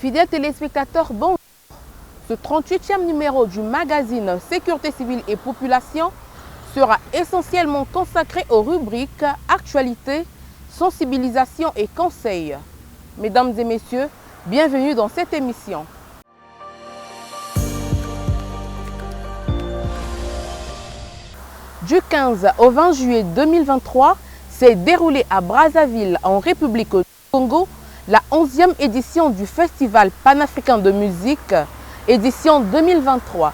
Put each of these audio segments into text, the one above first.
Fidèles téléspectateurs, bonjour. Ce 38e numéro du magazine Sécurité civile et population sera essentiellement consacré aux rubriques Actualité, sensibilisation et conseils. Mesdames et messieurs, bienvenue dans cette émission. Du 15 au 20 juillet 2023, s'est déroulée à Brazzaville, en République du Congo, la 11e édition du Festival panafricain de musique, édition 2023.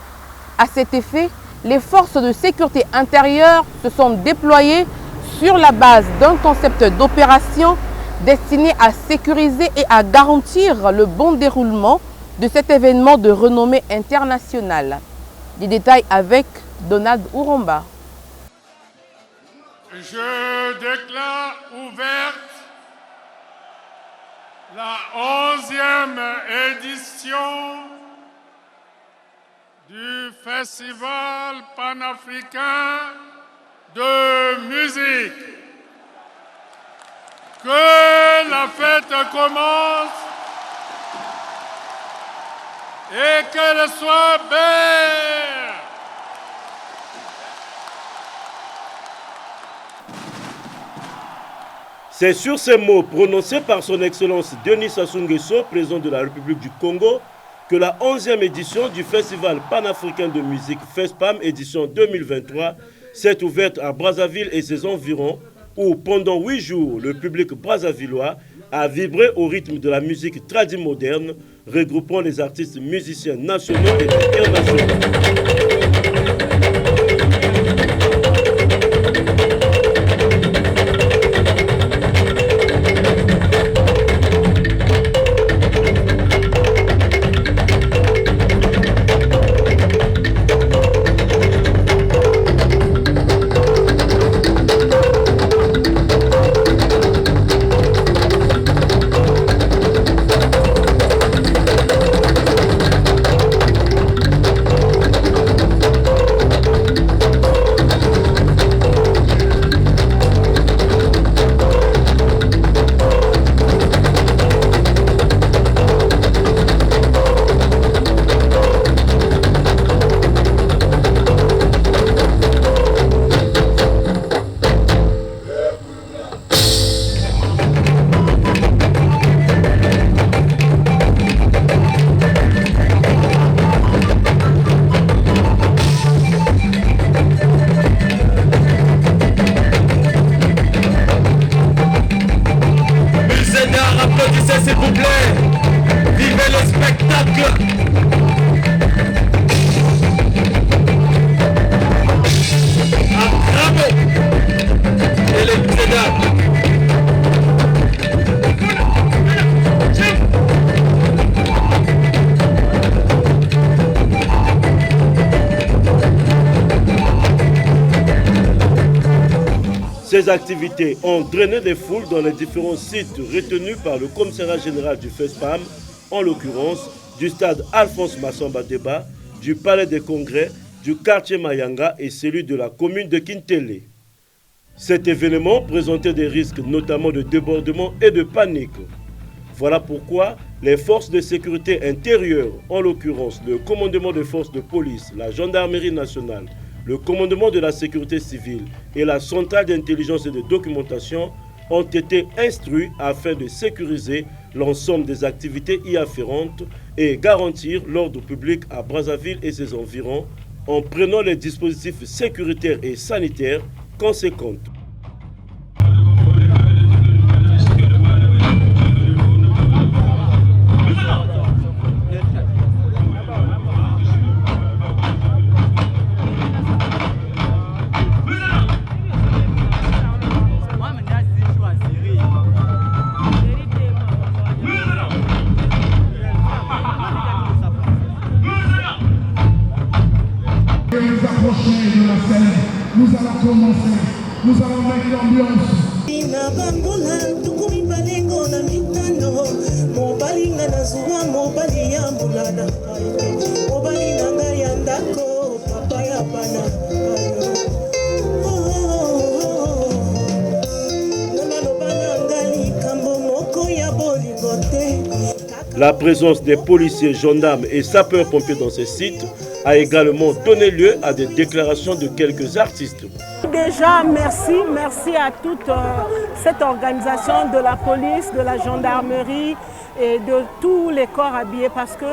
À cet effet, les forces de sécurité intérieure se sont déployées sur la base d'un concept d'opération destiné à sécuriser et à garantir le bon déroulement de cet événement de renommée internationale. Des détails avec Donald Ouromba. Je déclare ouverte la 11e édition du Festival panafricain de musique. Que la fête commence et qu'elle soit belle. C'est sur ces mots prononcés par son Excellence Denis Sassou Nguesso, président de la République du Congo, que la 11e édition du Festival panafricain de musique FESPAM édition 2023 s'est ouverte à Brazzaville et ses environs, où pendant 8 jours, le public brazzavillois a vibré au rythme de la musique tradimoderne, regroupant les artistes musiciens nationaux et internationaux. S'il vous plaît, vivez le spectacle. Bravo. Et les musées. Ces activités ont drainé des foules dans les différents sites retenus par le commissariat général du FESPAM, en l'occurrence du stade Alphonse Massamba Deba, du palais des congrès, du quartier Mayanga et celui de la commune de Kintele. Cet événement présentait des risques notamment de débordement et de panique. Voilà pourquoi les forces de sécurité intérieure, en l'occurrence le commandement des forces de police, la gendarmerie nationale, le commandement de la sécurité civile et la centrale d'intelligence et de documentation ont été instruits afin de sécuriser l'ensemble des activités y afférentes et garantir l'ordre public à Brazzaville et ses environs en prenant les dispositifs sécuritaires et sanitaires conséquents. Nous approcher de la scène, nous allons commencer, nous allons mettre l'ambiance. La présence des policiers, gendarmes et sapeurs-pompiers dans ces sites a également donné lieu à des déclarations de quelques artistes. Déjà, merci à toute cette organisation de la police, de la gendarmerie et de tous les corps habillés parce que,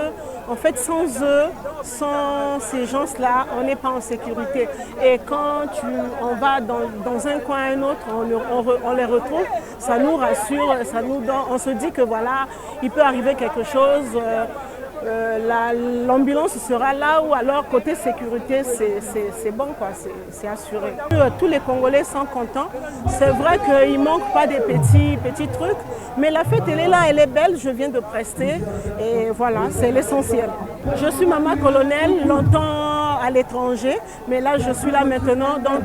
en fait, sans eux, sans ces gens-là, on n'est pas en sécurité. Et quand on va dans un coin à un autre, on les retrouve, ça nous rassure, on se dit que voilà, il peut arriver quelque chose. L'ambulance sera là ou alors côté sécurité c'est bon quoi, c'est assuré. Tous les Congolais sont contents. C'est vrai qu'il ne manque pas des petits trucs, mais la fête elle est là, elle est belle, je viens de prester et voilà, c'est l'essentiel. Je suis maman colonel, longtemps à l'étranger, mais là je suis là maintenant, donc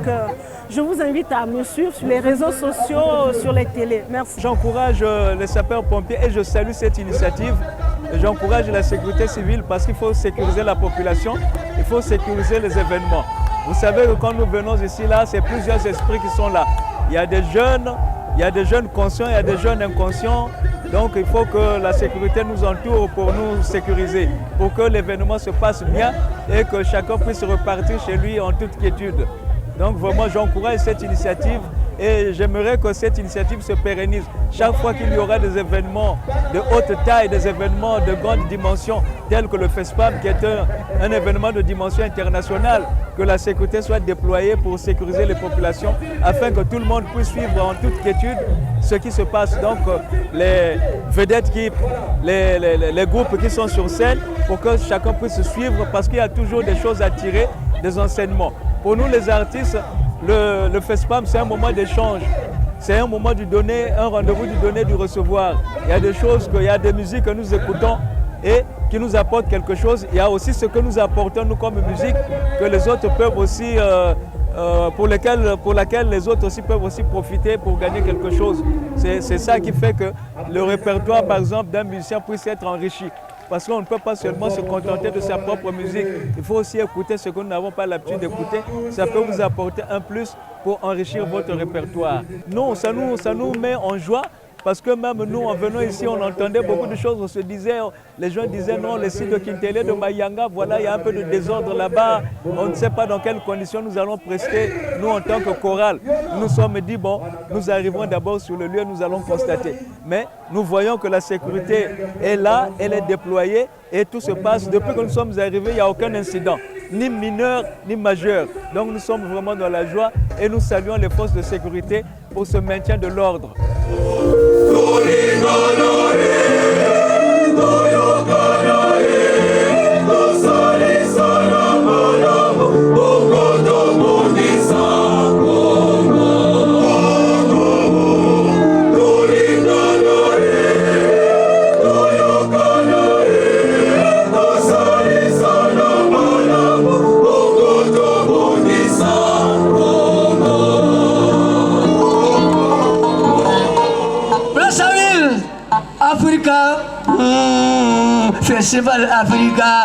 je vous invite à me suivre sur les réseaux sociaux, sur les télés. Merci. J'encourage les sapeurs-pompiers et je salue cette initiative. J'encourage la sécurité civile parce qu'il faut sécuriser la population, il faut sécuriser les événements. Vous savez que quand nous venons ici, là, c'est plusieurs esprits qui sont là. Il y a des jeunes conscients, il y a des jeunes inconscients. Donc il faut que la sécurité nous entoure pour nous sécuriser, pour que l'événement se passe bien et que chacun puisse repartir chez lui en toute quiétude. Donc vraiment, j'encourage cette initiative et j'aimerais que cette initiative se pérennise. Chaque fois qu'il y aura des événements de haute taille, des événements de grande dimension, tels que le FESPAM, qui est un événement de dimension internationale, que la sécurité soit déployée pour sécuriser les populations, afin que tout le monde puisse suivre en toute quiétude ce qui se passe. Donc les vedettes, les groupes qui sont sur scène, pour que chacun puisse suivre, parce qu'il y a toujours des choses à tirer, des enseignements. Pour nous les artistes, le FESPAM, c'est un moment d'échange. C'est un moment du donner, un rendez-vous du donner, du recevoir. Il y a des choses, il y a des musiques que nous écoutons et qui nous apportent quelque chose. Il y a aussi ce que nous apportons, nous, comme musique, que les autres peuvent aussi, pour laquelle les autres aussi peuvent aussi profiter pour gagner quelque chose. C'est ça qui fait que le répertoire, par exemple, d'un musicien puisse être enrichi. Parce qu'on ne peut pas seulement se contenter de sa propre musique. Il faut aussi écouter ce que nous n'avons pas l'habitude d'écouter. Ça peut vous apporter un plus pour enrichir votre répertoire. Non, ça nous met en joie. Parce que même nous, en venant ici, on entendait beaucoup de choses. On se disait, les gens disaient non, les sites de Kintélé, de Mayanga, voilà, il y a un peu de désordre là-bas. On ne sait pas dans quelles conditions nous allons prester, nous, en tant que chorale. Nous nous sommes dit, bon, nous arrivons d'abord sur le lieu, nous allons constater. Mais nous voyons que la sécurité est là, elle est déployée et tout se passe. Depuis que nous sommes arrivés, il n'y a aucun incident, ni mineur, ni majeur. Donc nous sommes vraiment dans la joie et nous saluons les forces de sécurité pour ce maintien de l'ordre. Festival Africa.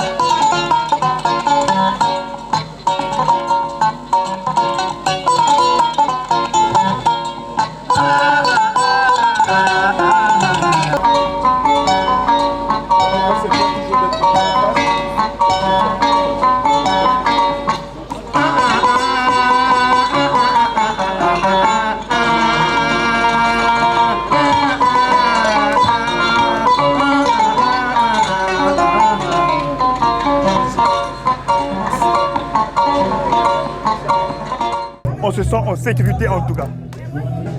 On se sent en sécurité en tout cas.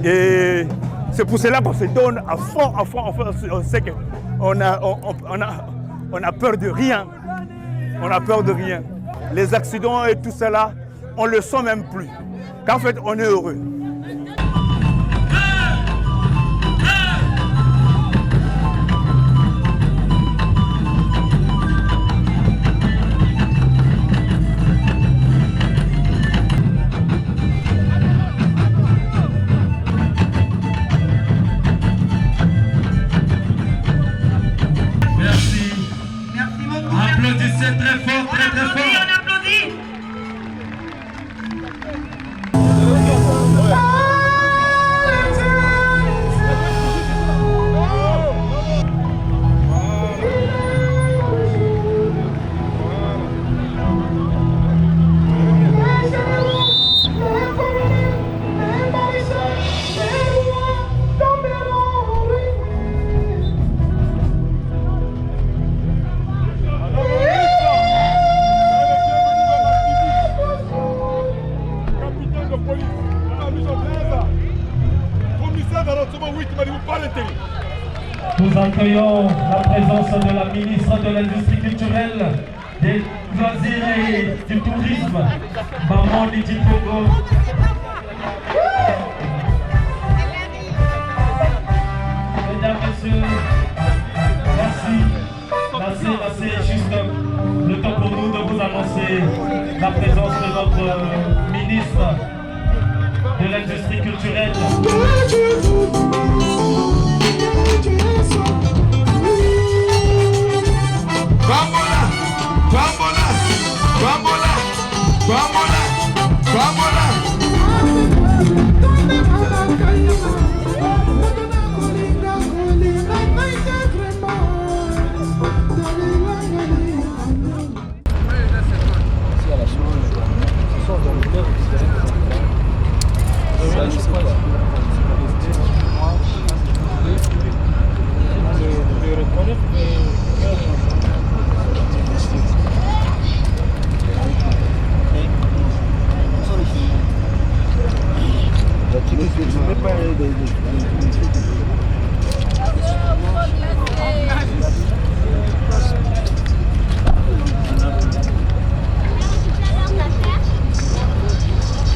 Et c'est pour cela qu'on se donne à fond. On sait qu'on a peur de rien. On a peur de rien. Les accidents et tout cela, on ne le sent même plus. Qu'en fait, on est heureux. Applaudissez très fort, très très fort. On applaudit. accueillons la présence de la ministre de l'Industrie culturelle, des loisirs et du tourisme, Maman Lydie Pongo. Mesdames, Messieurs, merci, juste le temps pour nous de vous annoncer la présence de notre ministre de l'Industrie culturelle.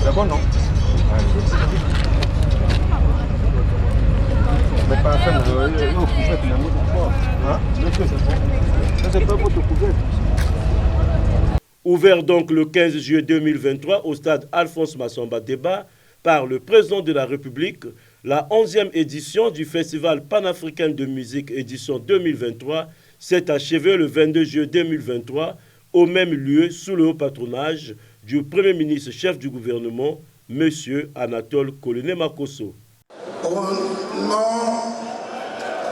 C'est bon, non? Mais pas faire non, couverte, c'est pas votre couverte. Ouvert donc le 15 juillet 2023 au stade Alphonse Massamba Déba par le président de la République, la 11e édition du Festival panafricain de musique édition 2023 s'est achevée le 22 juillet 2023 au même lieu sous le haut patronage du Premier ministre chef du gouvernement, M. Anatole Koloné Makosso. Au nom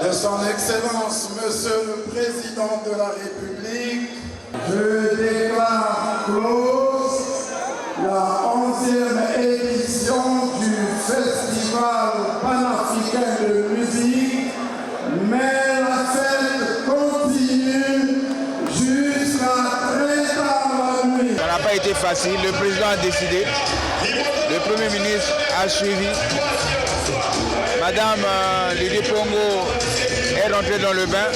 de son Excellence, Monsieur le Président de la République, je déclare close la 11e édition du Festival panafricain de musique, mais la fête continue jusqu'à très tard la nuit. Ça n'a pas été facile, le président a décidé, le Premier ministre a suivi. Madame Lydie Pongo est rentrée dans le bain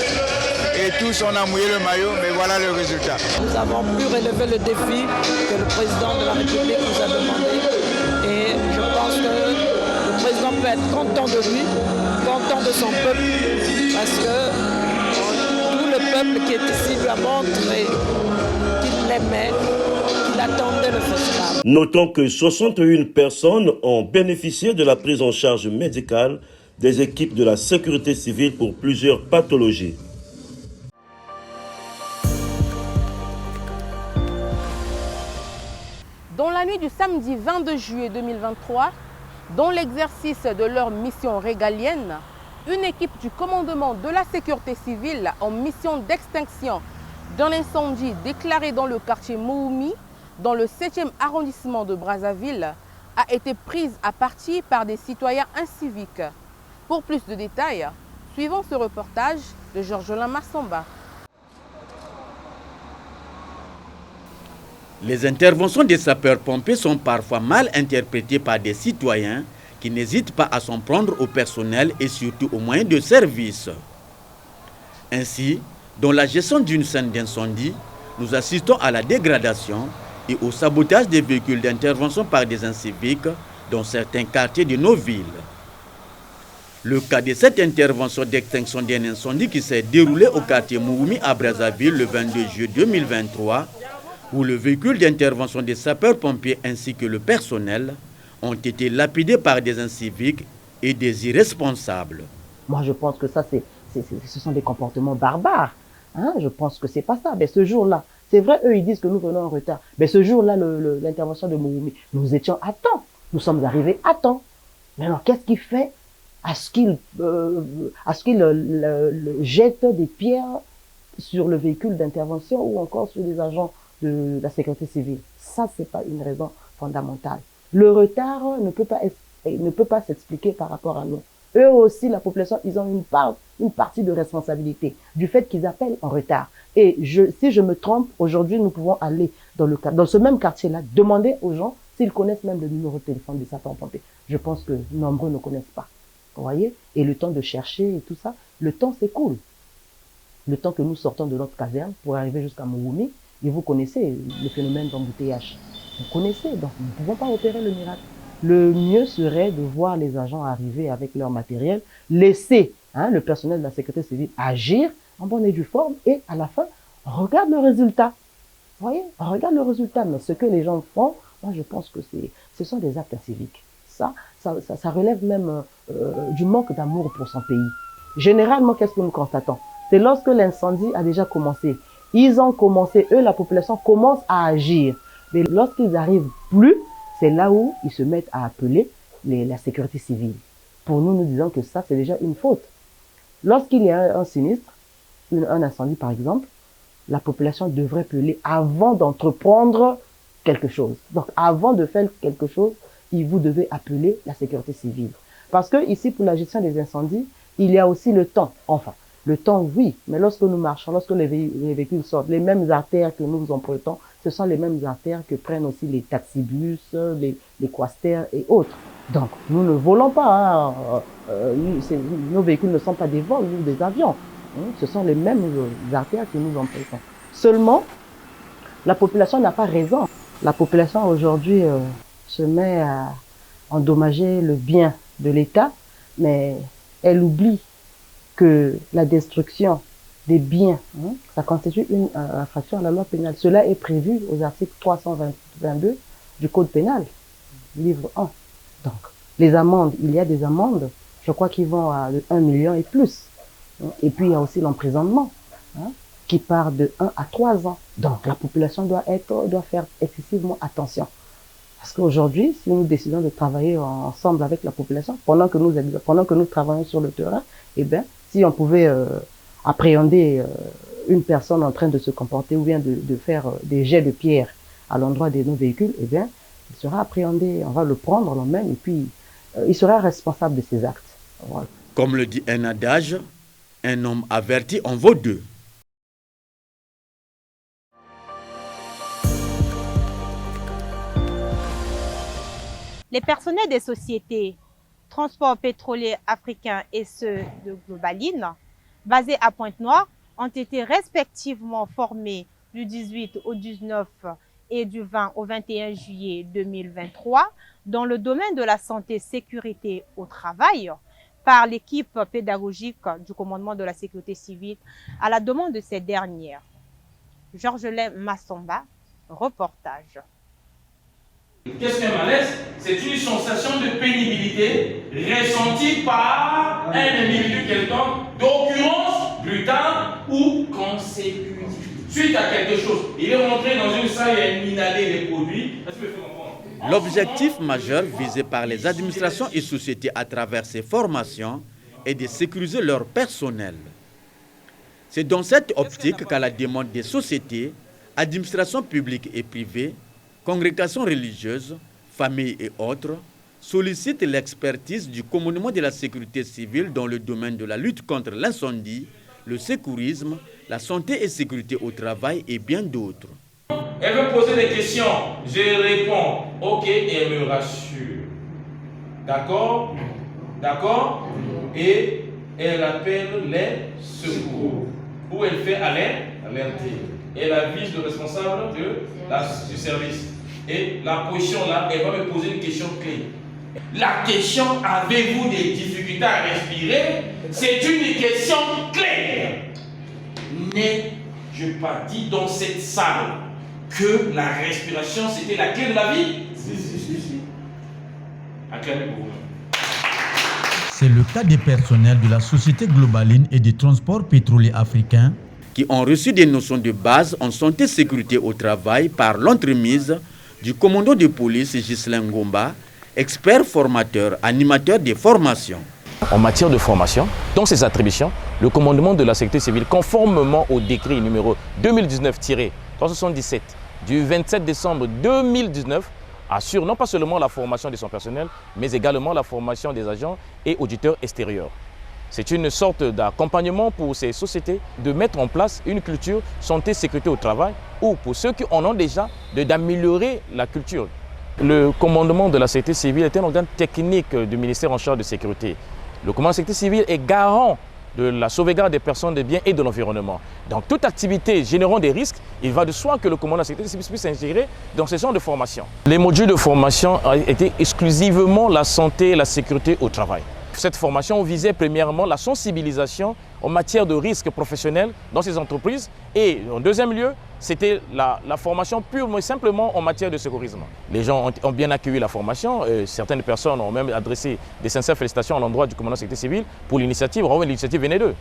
et tous on a mouillé le maillot, mais voilà le résultat. Nous avons pu relever le défi que le président de la République nous a demandé et je pense que le président peut être content de lui, content de son peuple, parce que tout le peuple qui est ici lui a montré qu'il l'aimait, qu'il attendait le festival. Notons que 61 personnes ont bénéficié de la prise en charge médicale des équipes de la sécurité civile pour plusieurs pathologies. Dans la nuit du samedi 22 juillet 2023, dans l'exercice de leur mission régalienne, une équipe du commandement de la sécurité civile en mission d'extinction d'un incendie déclaré dans le quartier Mououmi, dans le 7e arrondissement de Brazzaville, a été prise à partie par des citoyens inciviques. Pour plus de détails, suivons ce reportage de Georgelin Massamba. Les interventions des sapeurs-pompiers sont parfois mal interprétées par des citoyens qui n'hésitent pas à s'en prendre au personnel et surtout aux moyens de service. Ainsi, dans la gestion d'une scène d'incendie, nous assistons à la dégradation et au sabotage des véhicules d'intervention par des inciviques dans certains quartiers de nos villes. Le cas de cette intervention d'extinction d'un incendie qui s'est déroulé au quartier Mououmi à Brazzaville le 22 juillet 2023, où le véhicule d'intervention des sapeurs-pompiers ainsi que le personnel ont été lapidés par des inciviques et des irresponsables. Moi, je pense que ça, ce sont des comportements barbares. Hein? Je pense que c'est pas ça. Mais ce jour-là, c'est vrai, eux, ils disent que nous venons en retard. Mais ce jour-là, l'intervention de Mououmi, nous étions à temps. Nous sommes arrivés à temps. Mais alors, qu'est-ce qu'il fait à ce qu'il jette des pierres sur le véhicule d'intervention ou encore sur les agents de la sécurité civile? Ça, c'est pas une raison fondamentale. Le retard ne peut pas s'expliquer par rapport à nous. Eux aussi, la population, ils ont une partie de responsabilité du fait qu'ils appellent en retard. Et si je me trompe, aujourd'hui, nous pouvons aller dans ce même quartier-là, demander aux gens s'ils connaissent même le numéro de téléphone des sapeurs-pompiers. Je pense que nombreux ne connaissent pas. vous voyez, et le temps de chercher et tout ça, le temps s'écoule. Le temps que nous sortons de notre caserne pour arriver jusqu'à Mouroumi, et vous connaissez le phénomène d'embouteillage. Vous connaissez, donc nous ne pouvons pas opérer le miracle. Le mieux serait de voir les agents arriver avec leur matériel, laisser le personnel de la sécurité civile agir en bonne et due forme, et à la fin, on regarde le résultat. Vous voyez, on regarde le résultat, mais ce que les gens font, moi je pense que ce sont des actes civiques. Ça relève même du manque d'amour pour son pays. Généralement, qu'est-ce que nous constatons? C'est lorsque l'incendie a déjà commencé. Ils ont commencé, eux, la population commence à agir. Mais lorsqu'ils n'arrivent plus, c'est là où ils se mettent à appeler la sécurité civile. Pour nous, nous disons que ça, c'est déjà une faute. Lorsqu'il y a un sinistre, un incendie par exemple, la population devrait appeler avant d'entreprendre quelque chose. Donc, avant de faire quelque chose, vous devez appeler la sécurité civile. Parce que ici, pour la gestion des incendies, il y a aussi le temps. Enfin, le temps, oui, mais lorsque nous marchons, lorsque les véhicules sortent, les mêmes artères que nous empruntons, ce sont les mêmes artères que prennent aussi les taxibus, les quasters et autres. Donc, nous ne volons pas. Nos véhicules ne sont pas des vols ou des avions. Ce sont les mêmes artères que nous empruntons. Seulement, la population n'a pas raison. La population aujourd'hui se met à endommager le bien de l'État, mais elle oublie que la destruction des biens, ça constitue une infraction à la loi pénale. Cela est prévu aux articles 322 du Code pénal, livre 1. Donc, les amendes, il y a des amendes, je crois qu'ils vont à 1 million et plus. Et puis, il y a aussi l'emprisonnement, qui part de 1 à 3 ans. Donc, la population doit faire excessivement attention. Parce qu'aujourd'hui, si nous décidons de travailler ensemble avec la population, pendant que nous travaillons sur le terrain, eh bien, si on pouvait appréhender une personne en train de se comporter ou bien de faire des jets de pierre à l'endroit de nos véhicules, eh bien, il sera appréhendé, on va le prendre l'emmène et puis il sera responsable de ses actes. Voilà. Comme le dit un adage, un homme averti en vaut deux. Les personnels des sociétés Transport pétrolier africain et ceux de Globaline, basés à Pointe-Noire, ont été respectivement formés du 18 au 19 et du 20 au 21 juillet 2023 dans le domaine de la santé sécurité au travail par l'équipe pédagogique du commandement de la sécurité civile à la demande de ces dernières. Georgelin Massamba, reportage. Qu'est-ce qu'un malaise? C'est une sensation de pénibilité ressentie par un individu quelconque, d'occurrence brutale ou consécutive. Suite à quelque chose, il est rentré dans une salle et a inhalé les produits. L'objectif majeur visé par les administrations et sociétés à travers ces formations est de sécuriser leur personnel. C'est dans cette optique qu'à la demande des sociétés, administrations publiques et privées, congrégations religieuses, familles et autres, sollicitent l'expertise du commandement de la sécurité civile dans le domaine de la lutte contre l'incendie, le secourisme, la santé et sécurité au travail et bien d'autres. Elle veut poser des questions, je réponds, ok, et elle me rassure. D'accord? D'accord? Et elle appelle les secours. Ou elle fait alerter. Elle avise le responsable du service. Et la position là, elle va me poser une question clé. La question, avez-vous des difficultés à respirer? C'est une question claire. N'ai-je pas dit dans cette salle que la respiration c'était la clé de la vie? Si. Acclamez pour vous. C'est le cas des personnels de la société Globaline et des transports pétroliers africains qui ont reçu des notions de base en santé et sécurité au travail par l'entremise du commandant de police Ghislain Ngomba, expert formateur, animateur des formations. En matière de formation, dans ses attributions, le commandement de la sécurité civile, conformément au décret numéro 2019-377 du 27 décembre 2019, assure non pas seulement la formation de son personnel, mais également la formation des agents et auditeurs extérieurs. C'est une sorte d'accompagnement pour ces sociétés de mettre en place une culture santé-sécurité au travail ou pour ceux qui en ont déjà, d'améliorer la culture. Le commandement de la sécurité civile est un organe technique du ministère en charge de sécurité. Le commandant de la sécurité civile est garant de la sauvegarde des personnes, des biens et de l'environnement. Donc toute activité générant des risques, il va de soi que le commandant de la sécurité civile puisse s'intégrer dans ces genres de formation. Les modules de formation étaient exclusivement la santé et la sécurité au travail. Cette formation visait premièrement la sensibilisation en matière de risques professionnels dans ces entreprises et en deuxième lieu, c'était la formation purement et simplement en matière de secourisme. Les gens ont bien accueilli la formation, certaines personnes ont même adressé des sincères félicitations à l'endroit du commandant de la sécurité civile pour l'initiative, vraiment l'initiative venait d'eux.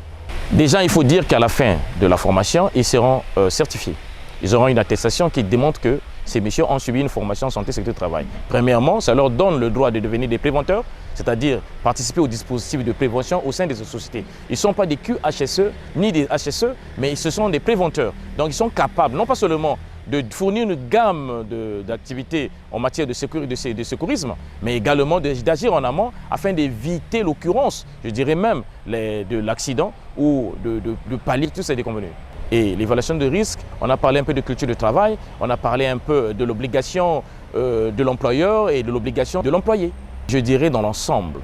Déjà, il faut dire qu'à la fin de la formation, ils seront certifiés. Ils auront une attestation qui démontre que ces messieurs ont subi une formation en santé et sécurité du travail. Premièrement, ça leur donne le droit de devenir des préventeurs, c'est-à-dire participer au dispositif de prévention au sein des sociétés. Ils ne sont pas des QHSE ni des HSE, mais ce sont des préventeurs. Donc ils sont capables, non pas seulement de fournir une gamme d'activités en matière de secourisme, mais également d'agir en amont afin d'éviter l'occurrence, je dirais même, de l'accident ou de pallier tous ces déconvenus. Et l'évaluation de risque, on a parlé un peu de culture de travail, on a parlé un peu de l'obligation de l'employeur et de l'obligation de l'employé. Je dirais dans l'ensemble.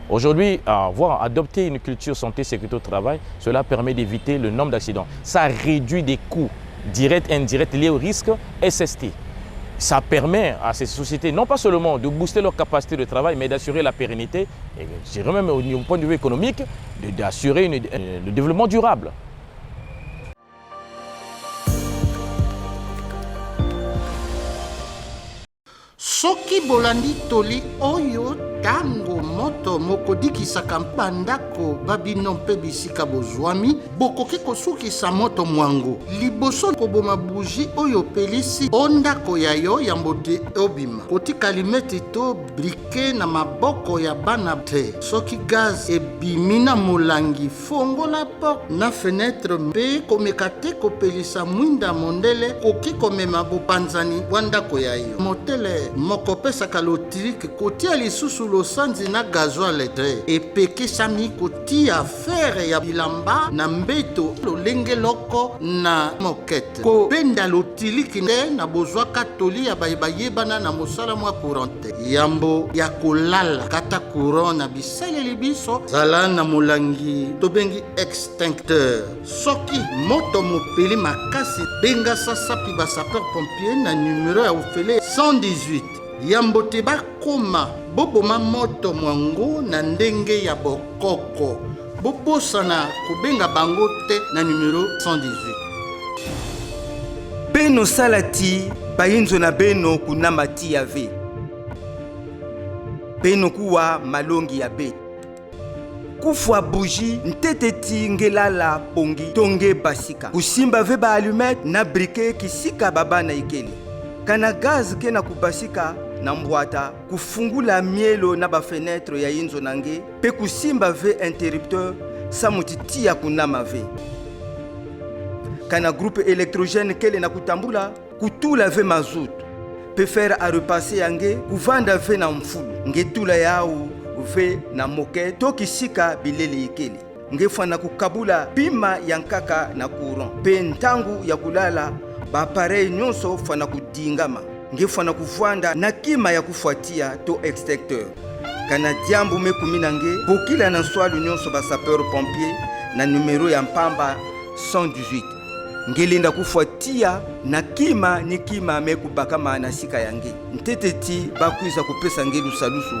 Aujourd'hui, avoir adopté une culture santé sécurité au travail, cela permet d'éviter le nombre d'accidents. Ça réduit des coûts directs et indirects liés au risque SST. Ça permet à ces sociétés non pas seulement de booster leur capacité de travail, mais d'assurer la pérennité, et je dirais même au point de vue économique, d'assurer le développement durable. Soki bolandi toli oyo tango moto mokodikisaka bandako babino mpe bisika bozwami bokoki kosukisa moto mwango liboso koboma buji oyo pelisi ondako ya yo ya mbote obima kotika limeti to brike na maboko ya bana te soki gaz ebimi na molangi fongola porte na fenêtre mpe komeka te kopelisa mwinda mondele koki komema bopanzani bwa ndako ya yo motele moko pesaka lotirike kotia lisusu losanzi na gazoile te epekisami kotia fere ya bilamba na mbeto lolenge loko na mokete kobenda lotiliki nde na bozwaka toli ya bayebana na mosala mwa courant te yambo ya kolala kata courant na bisaleli biso zala na molangi tobengi extincteur soki moto mopeli makasi benga sasapi ba sapeur pompier na numero ya ofele 118 yambo te bakoma boboma moto mwango na ndenge ya bokoko bobosana kobenga bango te na numero 118 beno salati bayinzo na beno kunama ti ya ve beno kuwa malongi ya beti kufwa buji ntete ti ngelala pongi tonge basika kusimba ve ba allumette na brike kisika baba na ikeli kana gaz ke na kubasika na mbwata kufungula mielo na ba fenêtre ya inzo nange pe kusimba ve interrupteur sa mutiti ya kunama ve kana groupe électrogène kele na kutambula kutula ve mazout pe faire à repasser yange kuvanda ve na mfulu ngetula yao ve na moke to kisika bilele ikeli ngefana kukabula pima yankaka na courant pe ntangu ya kulala ba appareil nyonso fana kudingama ngefana kuvanda na kima ya kufuatia to extincteur kana diambu mekumina nge bokila na swali nyonso ba sapeur pompier na numero ya mpamba 118 ngelinda kufuatia na kima ni kima mekubakama na sika yange nteteti bakuisa kupesa ngelu salusu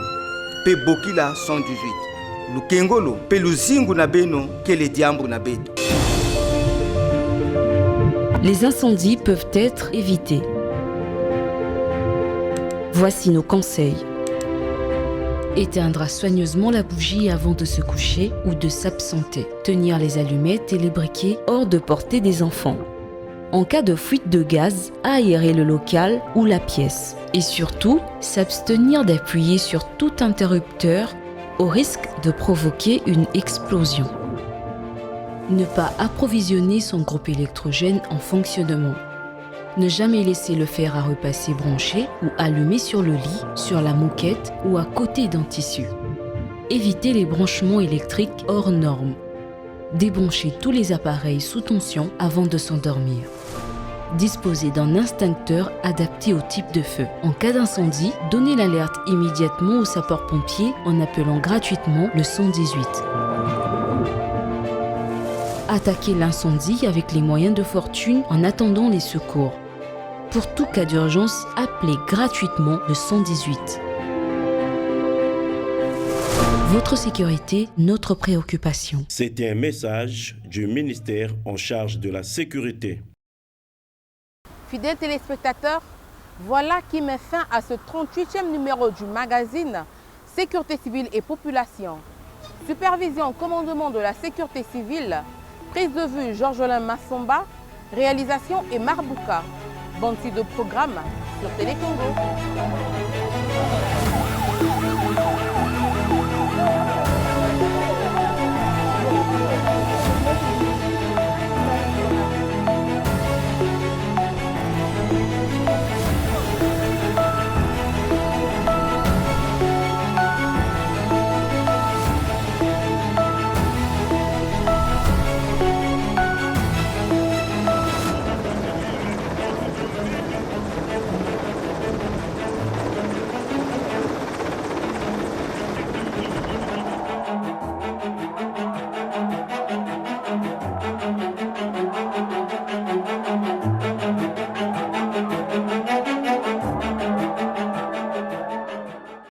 pe bokila 118 lukengolo pe luzingu na beno kele diambu na beto. Les incendies peuvent être évités. Voici nos conseils. Éteindre soigneusement la bougie avant de se coucher ou de s'absenter. Tenir les allumettes et les briquets hors de portée des enfants. En cas de fuite de gaz, aérer le local ou la pièce. Et surtout, s'abstenir d'appuyer sur tout interrupteur au risque de provoquer une explosion. Ne pas approvisionner son groupe électrogène en fonctionnement. Ne jamais laisser le fer à repasser branché ou allumé sur le lit, sur la moquette ou à côté d'un tissu. Éviter les branchements électriques hors normes. Débrancher tous les appareils sous tension avant de s'endormir. Disposer d'un extincteur adapté au type de feu. En cas d'incendie, donnez l'alerte immédiatement aux sapeurs-pompiers en appelant gratuitement le 118. Attaquez l'incendie avec les moyens de fortune en attendant les secours. Pour tout cas d'urgence, appelez gratuitement le 118. Votre sécurité, notre préoccupation. C'était un message du ministère en charge de la sécurité. Fidèles téléspectateurs, voilà qui met fin à ce 38e numéro du magazine Sécurité civile et population. Supervision commandement de la sécurité civile, prise de vue Georges-Olain Massomba, réalisation et Marbouka. Bonne suite de programme sur Télé Congo.